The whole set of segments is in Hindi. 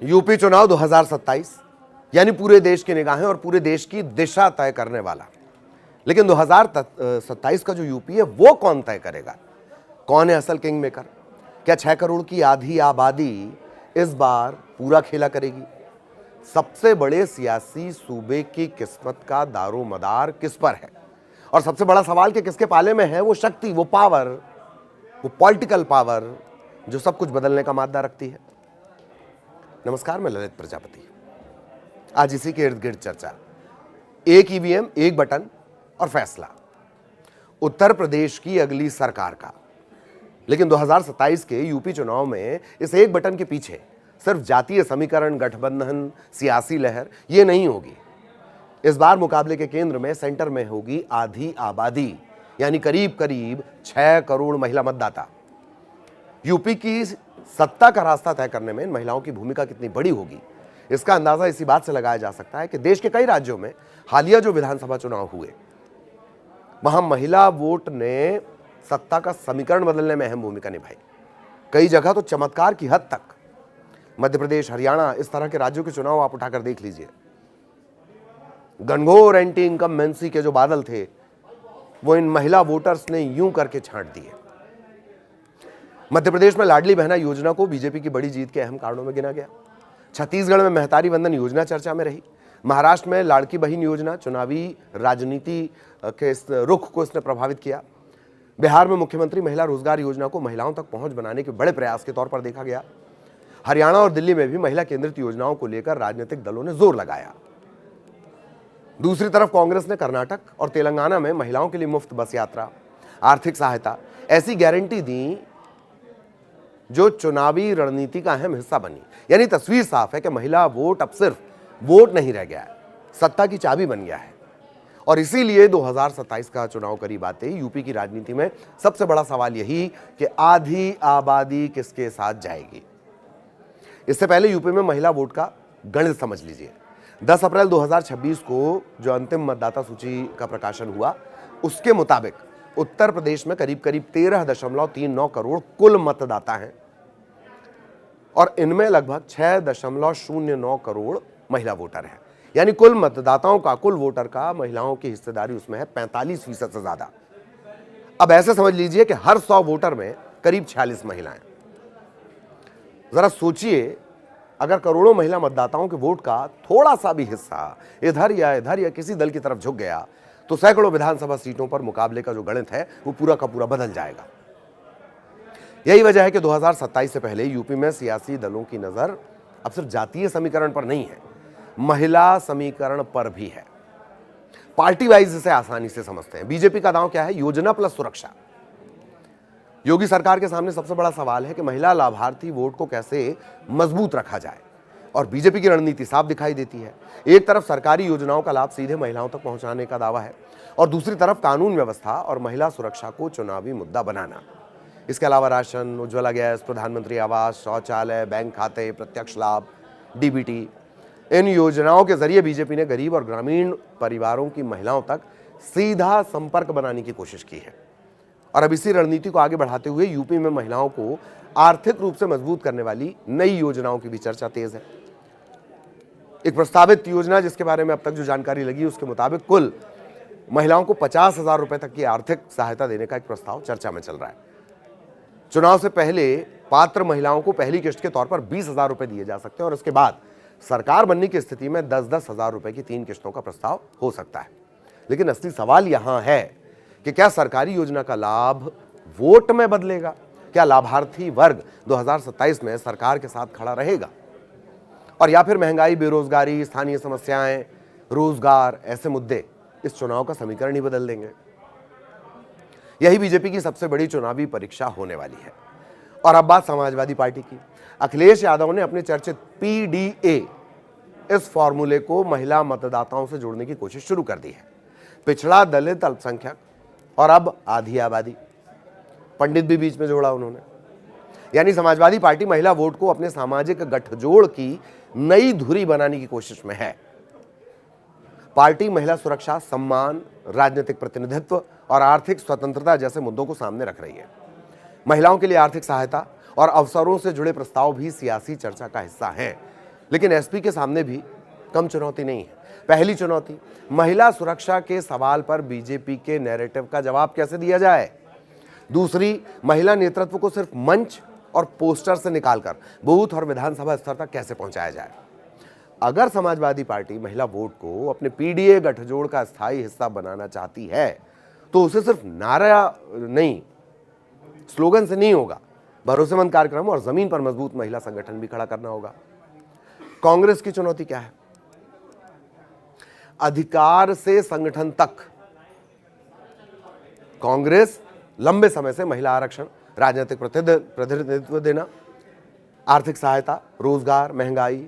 यूपी चुनाव 2027 यानी पूरे देश की निगाहें और पूरे देश की दिशा तय करने वाला। लेकिन 2027 का जो यूपी है वो कौन तय करेगा? कौन है असल किंग मेकर? क्या 6 करोड़ की आधी आबादी इस बार पूरा खेला करेगी? सबसे बड़े सियासी सूबे की किस्मत का दारोमदार किस पर है? और सबसे बड़ा सवाल कि किसके पाले में है वो शक्ति, वो पावर, वो पॉलिटिकल पावर जो सब कुछ बदलने का मादा रखती है। नमस्कार, मैं ललित प्रजापति। आज इसी के इर्द गिर्द चर्चा। एक ईवीएम, एक बटन और फैसला, उत्तर प्रदेश की अगली सरकार का। लेकिन 2027 के यूपी चुनाव में इस एक बटन के पीछे सिर्फ जातीय समीकरण, गठबंधन, सियासी लहर ये नहीं होगी। इस बार मुकाबले के केंद्र में, सेंटर में होगी आधी आबादी, यानी करीब करीब 6 करोड़ महिला मतदाता। यूपी की सत्ता का रास्ता तय करने में इन महिलाओं की भूमिका कितनी बड़ी होगी, इसका अंदाजा इसी बात से लगाया जा सकता है कि देश के कई राज्यों में हालिया जो विधानसभा चुनाव हुए, वहां महिला वोट ने सत्ता का समीकरण बदलने में अहम भूमिका निभाई। कई जगह तो चमत्कार की हद तक। मध्य प्रदेश, हरियाणा, इस तरह के राज्यों के चुनाव आप उठाकर देख लीजिए। घनघोर एंटी इनकम्बेंसी के जो बादल थे वो इन महिला वोटर्स ने यूं करके छांट दिए। मध्य प्रदेश में लाडली बहना योजना को बीजेपी की बड़ी जीत के अहम कारणों में गिना गया। छत्तीसगढ़ में महतारी वंदन योजना चर्चा में रही। महाराष्ट्र में लाड़की बहन योजना चुनावी राजनीति के इस रुख को इसने प्रभावित किया। बिहार में मुख्यमंत्री महिला रोजगार योजना को महिलाओं तक पहुंच बनाने के बड़े प्रयास के तौर पर देखा गया। हरियाणा और दिल्ली में भी महिला केंद्रित योजनाओं को लेकर राजनीतिक दलों ने जोर लगाया। दूसरी तरफ कांग्रेस ने कर्नाटक और तेलंगाना में महिलाओं के लिए मुफ्त बस यात्रा, आर्थिक सहायता, ऐसी गारंटी दी जो चुनावी रणनीति का अहम हिस्सा बनी। यानी तस्वीर साफ है कि महिला वोट अब सिर्फ वोट नहीं रह गया है, सत्ता की चाबी बन गया है। और इसीलिए 2027 का चुनाव करीब आते ही यूपी की राजनीति में सबसे बड़ा सवाल यही कि आधी आबादी किसके साथ जाएगी। इससे पहले यूपी में महिला वोट का गणित समझ लीजिए। 10 अप्रैल 2026 को जो अंतिम मतदाता सूची का प्रकाशन हुआ, उसके मुताबिक उत्तर प्रदेश में करीब करीब 13.39 करोड़ कुल मतदाता हैं और इनमें लगभग 6.09 करोड़ महिला वोटर हैं। यानी कुल मतदाताओं का, कुल वोटर का महिलाओं की हिस्सेदारी उसमें है 45% से ज्यादा। अब ऐसे समझ लीजिए कि हर 100 वोटर में करीब 46 महिलाएं। जरा सोचिए, अगर करोड़ों महिला मतदाताओं के वोट का थोड़ा सा भी हिस्सा इधर या किसी दल की तरफ झुक गया तो सैकड़ों विधानसभा सीटों पर मुकाबले का जो गणित है वो पूरा का पूरा बदल जाएगा। यही वजह है कि 2027 से पहले यूपी में सियासी दलों की नजर अब सिर्फ जातीय समीकरण पर नहीं है, महिला समीकरण पर भी है। पार्टी वाइज इसे आसानी से समझते हैं। बीजेपी का दांव क्या है? योजना प्लस सुरक्षा। योगी सरकार के सामने सबसे बड़ा सवाल है कि महिला लाभार्थी वोट को कैसे मजबूत रखा जाए, और बीजेपी की रणनीति साफ दिखाई देती है। एक तरफ सरकारी योजनाओं का लाभ सीधे महिलाओं तक पहुंचाने का दावा है और दूसरी तरफ कानून व्यवस्था और महिला सुरक्षा को चुनावी मुद्दा बनाना। इसके अलावा राशन, उज्ज्वला गैस, प्रधानमंत्री आवास, शौचालय, बैंक खाते, प्रत्यक्ष लाभ, डीबीटी, इन योजनाओं के जरिए बीजेपी ने गरीब और ग्रामीण परिवारों की महिलाओं तक सीधा संपर्क बनाने की कोशिश की है। और अब इसी रणनीति को आगे बढ़ाते हुए यूपी में महिलाओं को आर्थिक रूप से मजबूत करने वाली नई योजनाओं की भी चर्चा तेज है। एक प्रस्तावित योजना जिसके बारे में अब तक जो जानकारी लगी, उसके मुताबिक कुल महिलाओं को 50,000 रुपए तक की आर्थिक सहायता देने का एक प्रस्ताव चर्चा में चल रहा है। चुनाव से पहले पात्र महिलाओं को पहली किस्त के तौर पर 20,000 रुपए दिए जा सकते हैं और इसके बाद सरकार बनने की स्थिति में 10-10 हजार रुपए की 3 किस्तों का प्रस्ताव हो सकता है। लेकिन असली सवाल यहां है कि क्या सरकारी योजना का लाभ वोट में बदलेगा? क्या लाभार्थी वर्ग 2027 में सरकार के साथ खड़ा रहेगा? और या फिर महंगाई, बेरोजगारी, स्थानीय समस्याएं, रोजगार, ऐसे मुद्दे इस चुनाव का समीकरण ही बदल देंगे? यही बीजेपी की सबसे बड़ी चुनावी परीक्षा होने वाली है। और अब बात समाजवादी पार्टी की। अखिलेश यादव ने अपने चर्चित पीडीए, इस फॉर्मूले को महिला मतदाताओं से जोड़ने की कोशिश शुरू कर दी है। पिछड़ा, दलित, अल्पसंख्यक और अब आधी आबादी, पंडित भी बीच में जोड़ा उन्होंने। यानी समाजवादी पार्टी महिला वोट को अपने सामाजिक गठजोड़ की नई धुरी बनाने की कोशिश में है। पार्टी महिला सुरक्षा, सम्मान, राजनीतिक प्रतिनिधित्व और आर्थिक स्वतंत्रता जैसे मुद्दों को सामने रख रही है। महिलाओं के लिए आर्थिक सहायता और अवसरों से जुड़े प्रस्ताव भी सियासी चर्चा का हिस्सा हैं। लेकिन एसपी के सामने भी कम चुनौती नहीं है। पहली चुनौती, महिला सुरक्षा के सवाल पर बीजेपी के नैरेटिव का जवाब कैसे दिया जाए। दूसरी, महिला नेतृत्व को सिर्फ मंच और पोस्टर से निकालकर बूथ और विधानसभा स्तर तक कैसे पहुंचाया जाए। अगर समाजवादी पार्टी महिला वोट को अपने पीडीए गठजोड़ का स्थायी हिस्सा बनाना चाहती है तो उसे सिर्फ नारा नहीं, स्लोगन से नहीं होगा, भरोसेमंद कार्यक्रम और जमीन पर मजबूत महिला संगठन भी खड़ा करना होगा। कांग्रेस की चुनौती क्या है? अधिकार से संगठन तक। कांग्रेस लंबे समय से महिला आरक्षण, राजनीतिक प्रतिनिधित्व देना, आर्थिक सहायता, रोजगार, महंगाई,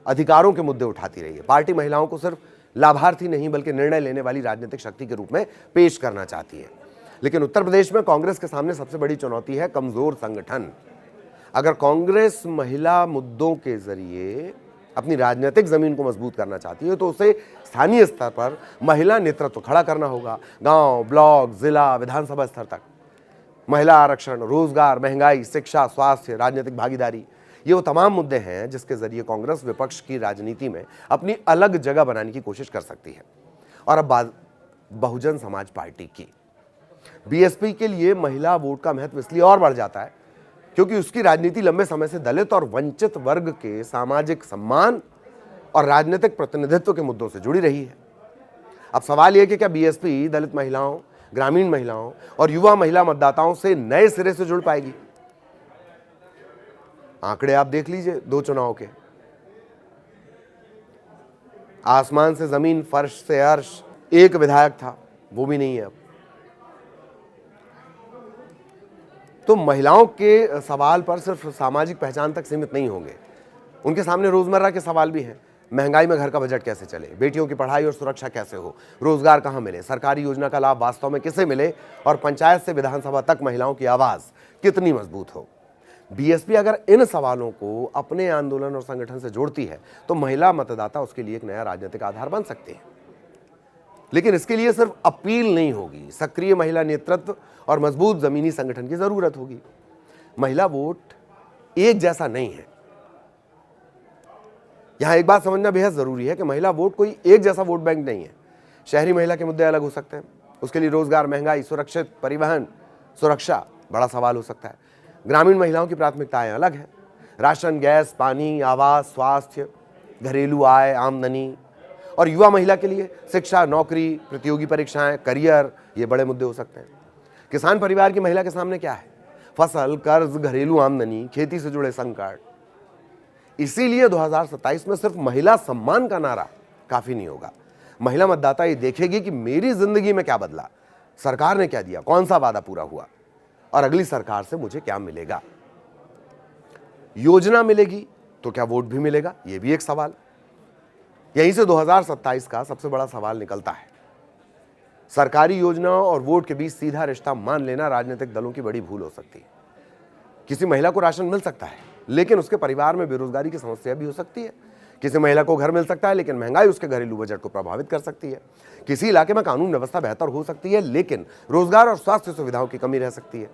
अधिकारों के मुद्दे उठाती रही है। पार्टी महिलाओं को सिर्फ लाभार्थी नहीं बल्कि निर्णय लेने वाली राजनीतिक शक्ति के रूप में पेश करना चाहती है। लेकिन उत्तर प्रदेश में कांग्रेस के सामने सबसे बड़ी चुनौती है कमजोर संगठन। अगर कांग्रेस महिला मुद्दों के जरिए अपनी राजनीतिक जमीन को मजबूत करना चाहती है तो उसे स्थानीय स्तर पर महिला नेतृत्व खड़ा करना होगा। गांव, ब्लॉक, जिला, विधानसभा स्तर तक महिला आरक्षण, रोजगार, महंगाई, शिक्षा, स्वास्थ्य, राजनीतिक भागीदारी, ये वो तमाम मुद्दे हैं जिसके जरिए कांग्रेस विपक्ष की राजनीति में अपनी अलग जगह बनाने की कोशिश कर सकती है। और अब बात बहुजन समाज पार्टी की। बीएसपी के लिए महिला वोट का महत्व इसलिए और बढ़ जाता है क्योंकि उसकी राजनीति लंबे समय से दलित और वंचित वर्ग के सामाजिक सम्मान और राजनीतिक प्रतिनिधित्व के मुद्दों से जुड़ी रही है। अब सवाल यह कि क्या बीएसपी दलित महिलाओं, ग्रामीण महिलाओं और युवा महिला मतदाताओं से नए सिरे से जुड़ पाएगी? आंकड़े आप देख लीजिए दो चुनाव के। आसमान से जमीन, फर्श से अर्श, एक विधायक था, वो भी नहीं है अब। तो महिलाओं के सवाल पर सिर्फ सामाजिक पहचान तक सीमित नहीं होंगे, उनके सामने रोजमर्रा के सवाल भी हैं। महंगाई में घर का बजट कैसे चले, बेटियों की पढ़ाई और सुरक्षा कैसे हो, रोजगार कहां मिले, सरकारी योजना का लाभ वास्तव में किसे मिले और पंचायत से विधानसभा तक महिलाओं की आवाज कितनी मजबूत हो। बीएसपी अगर इन सवालों को अपने आंदोलन और संगठन से जोड़ती है तो महिला मतदाता उसके लिए एक नया राजनीतिक आधार बन सकते हैं। लेकिन इसके लिए सिर्फ अपील नहीं होगी, सक्रिय महिला नेतृत्व और मजबूत जमीनी संगठन की जरूरत होगी। महिला वोट एक जैसा नहीं है। यहां एक बात समझना बेहद जरूरी है कि महिला वोट कोई एक जैसा वोट बैंक नहीं है। शहरी महिला के मुद्दे अलग हो सकते हैं, उसके लिए रोजगार, महंगाई, सुरक्षित परिवहन, सुरक्षा बड़ा सवाल हो सकता है। ग्रामीण महिलाओं की प्राथमिकताएं अलग हैं, राशन, गैस, पानी, आवास, स्वास्थ्य, घरेलू आय, आमदनी। और युवा महिला के लिए शिक्षा, नौकरी, प्रतियोगी परीक्षाएं, करियर, ये बड़े मुद्दे हो सकते हैं। किसान परिवार की महिला के सामने क्या है? फसल, कर्ज, घरेलू आमदनी, खेती से जुड़े संकट। इसीलिए 2027 में सिर्फ महिला सम्मान का नारा काफी नहीं होगा। महिला मतदाता ये देखेगी कि मेरी जिंदगी में क्या बदला, सरकार ने क्या दिया, कौन सा वादा पूरा हुआ और अगली सरकार से मुझे क्या मिलेगा। योजना मिलेगी तो क्या वोट भी मिलेगा, यह भी एक सवाल। यहीं से 2027 का सबसे बड़ा सवाल निकलता है। सरकारी योजनाओं और वोट के बीच सीधा रिश्ता मान लेना राजनीतिक दलों की बड़ी भूल हो सकती है। किसी महिला को राशन मिल सकता है लेकिन उसके परिवार में बेरोजगारी की समस्या भी हो सकती है। किसी महिला को घर मिल सकता है लेकिन महंगाई उसके घरेलू बजट को प्रभावित कर सकती है। किसी इलाके में कानून व्यवस्था बेहतर हो सकती है लेकिन रोजगार और स्वास्थ्य सुविधाओं की कमी रह सकती है।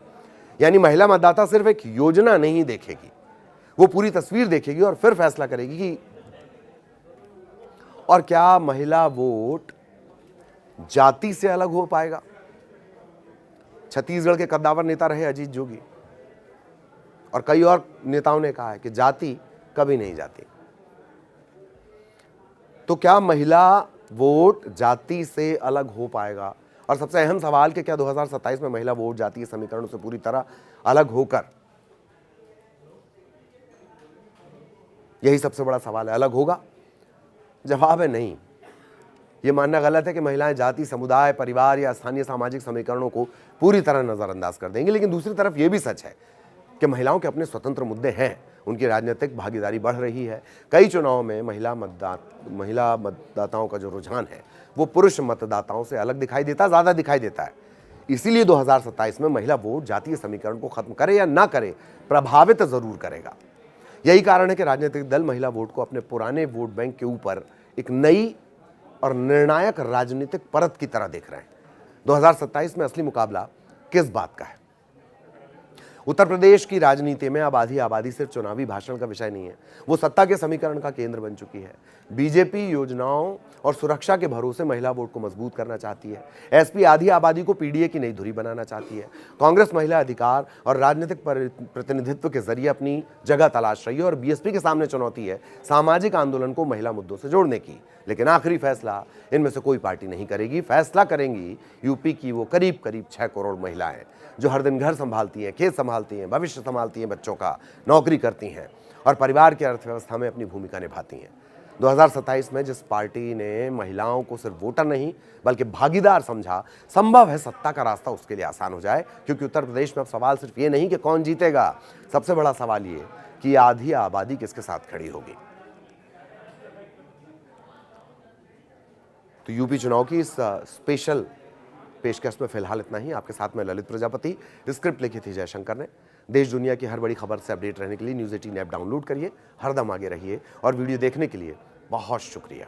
यानी महिला मतदाता सिर्फ एक योजना नहीं देखेगी, वो पूरी तस्वीर देखेगी और फिर फैसला करेगी कि और क्या महिला वोट जाति से अलग हो पाएगा। छत्तीसगढ़ के कद्दावर नेता रहे अजीत जोगी और कई और नेताओं ने कहा है कि जाति कभी नहीं जाती। तो क्या महिला वोट जाति से अलग हो पाएगा? और सबसे अहम सवाल कि क्या 2027 में महिला वोट जातीय समीकरणों से पूरी तरह अलग होकर, यही सबसे बड़ा सवाल है, अलग होगा? जवाब है नहीं। यह मानना गलत है कि महिलाएं जाति, समुदाय, परिवार या स्थानीय सामाजिक समीकरणों को पूरी तरह नजरअंदाज कर देंगी। लेकिन दूसरी तरफ यह भी सच है कि महिलाओं के अपने स्वतंत्र मुद्दे हैं, उनकी राजनीतिक भागीदारी बढ़ रही है। कई चुनावों में महिला मतदाताओं का जो रुझान है वो पुरुष मतदाताओं से अलग दिखाई देता, ज्यादा दिखाई देता है। इसीलिए 2027 में महिला वोट जातीय समीकरण को खत्म करे या ना करे, प्रभावित जरूर करेगा। यही कारण है कि राजनीतिक दल महिला वोट को अपने पुराने वोट बैंक के ऊपर एक नई और निर्णायक राजनीतिक परत की तरह देख रहे हैं। 2027 में असली मुकाबला किस बात का है? उत्तर प्रदेश की राजनीति में अब आधी आबादी सिर्फ चुनावी भाषण का विषय नहीं है, वो सत्ता के समीकरण का केंद्र बन चुकी है। बीजेपी योजनाओं और सुरक्षा के भरोसे महिला वोट को मजबूत करना चाहती है। एसपी आधी आबादी को पीडीए की नई धुरी बनाना चाहती है। कांग्रेस महिला अधिकार और राजनीतिक प्रतिनिधित्व के जरिए अपनी जगह तलाश रही है और बीएसपी के सामने चुनौती है सामाजिक आंदोलन को महिला मुद्दों से जोड़ने की। लेकिन आखिरी फैसला इनमें से कोई पार्टी नहीं करेगी। फैसला करेंगी यूपी की वो करीब 6 करोड़ महिलाएं जो हर दिन घर संभालती हैं, खेत संभालती हैं, भविष्य संभालती हैं बच्चों का, नौकरी करती हैं और परिवार की अर्थव्यवस्था में अपनी भूमिका निभाती हैं। 2027 में जिस पार्टी ने महिलाओं को सिर्फ वोटर नहीं बल्कि भागीदार समझा, संभव है सत्ता का रास्ता उसके लिए आसान हो जाए, क्योंकि उत्तर प्रदेश में अब सवाल सिर्फ ये नहीं कि कौन जीतेगा, सबसे बड़ा सवाल ये कि आधी आबादी किसके साथ खड़ी होगी। तो यूपी चुनाव की इस स्पेशल पेशकश में फिलहाल इतना ही। आपके साथ में ललित प्रजापति। स्क्रिप्ट लिखी थी जयशंकर ने। देश दुनिया की हर बड़ी खबर से अपडेट रहने के लिए न्यूज़ 18 ऐप डाउनलोड करिए, हरदम आगे रहिए और वीडियो देखने के लिए बहुत शुक्रिया।